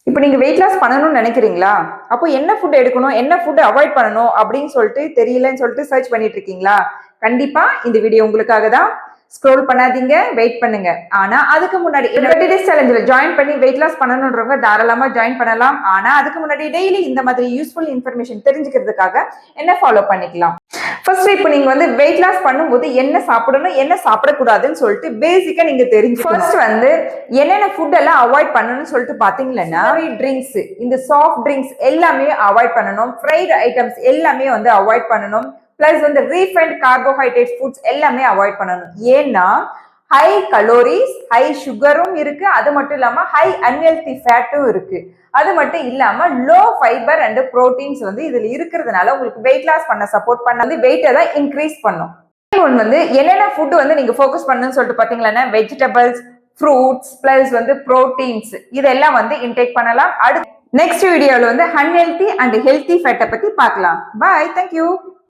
இப்போ நீங்க weight loss பண்ணணும்னு நினைக்கிறீங்களா? அப்போ என்ன ஃபுட் எடுக்கணும், என்ன ஃபுட் அவாய்ட் பண்ணணும் அப்படின்னு சொல்லிட்டு தெரியலன்னு சொல்லிட்டு சர்ச் பண்ணிட்டு இருக்கீங்களா? கண்டிப்பா இந்த வீடியோ உங்களுக்காக தான். ஸ்க்ரோல் பண்ணாதீங்க, வெயிட் பண்ணுங்க. ஆனா அதுக்கு முன்னாடி 30 டேஸ் சேலஞ்சில் ஜாயின் பண்ணி வெயிட் லாஸ் பண்ணணுன்றவங்க தாராளமா ஜாயின் பண்ணலாம். ஆனா அதுக்கு முன்னாடி டெய்லி இந்த மாதிரி யூஸ்ஃபுல் இன்ஃபர்மேஷன் தெரிஞ்சுக்கிறதுக்காக என்ன ஃபாலோ பண்ணிக்கலாம். ஃபர்ஸ்ட் இப்போ நீங்க வந்து வெயிட் லாஸ் பண்ணும்போது என்ன சாப்பிடணும் என்ன சாப்பிடக்கூடாதுன்னு சொல்லிட்டு பேசிக்கா நீங்க தெரிஞ்சு ஃபர்ஸ்ட் வந்து என்னென்ன ஃபுட் எல்லாம் அவாய்ட் பண்ணணும்னு சொல்லிட்டு பாத்தீங்கன்னா ட்ரிங்க்ஸ், இந்த சாஃப்ட் ட்ரிங்க்ஸ் எல்லாமே அவாய்ட் பண்ணணும். ஃப்ரைட் ஐட்டம்ஸ் எல்லாமே வந்து அவாய்ட் பண்ணணும். பிளஸ் வந்து ரீஃபைண்ட் கார்போஹைட்ரேட் ஃபுட்ஸ் எல்லாமே அவாய்ட் பண்ணணும். ஏன்னா ஹை கலோரிஸ், ஹை சுகரும் இருக்கு, அது மட்டும் இல்லாம ஹை அன்ஹெல்தி ஃபேட்டும் இருக்கு. அது மட்டும் இல்லாம லோ ஃபைபர் அண்ட் புரோட்டீன்ஸ் வந்து இதுல இருக்கிறதுனால உங்களுக்கு வெயிட் லாஸ் பண்ண சப்போர்ட் பண்ண வந்து வெயிட்டை தான் இன்க்ரீஸ் பண்ணும். ஒன்று வந்து என்னென்ன ஃபுட் வந்து நீங்க ஃபோக்கஸ் பண்ணணும்னு சொல்லிட்டு பாத்தீங்கன்னா வெஜிடபிள்ஸ், ஃப்ரூட்ஸ் பிளஸ் வந்து புரோட்டீன்ஸ் இதெல்லாம் வந்து இன்டேக் பண்ணலாம். அடுத்து நெக்ஸ்ட் வீடியோல வந்து அன்ஹெல்தி அண்ட் ஹெல்தி ஃபேட்டை பத்தி பார்க்கலாம். பாய், தேங்க்யூ.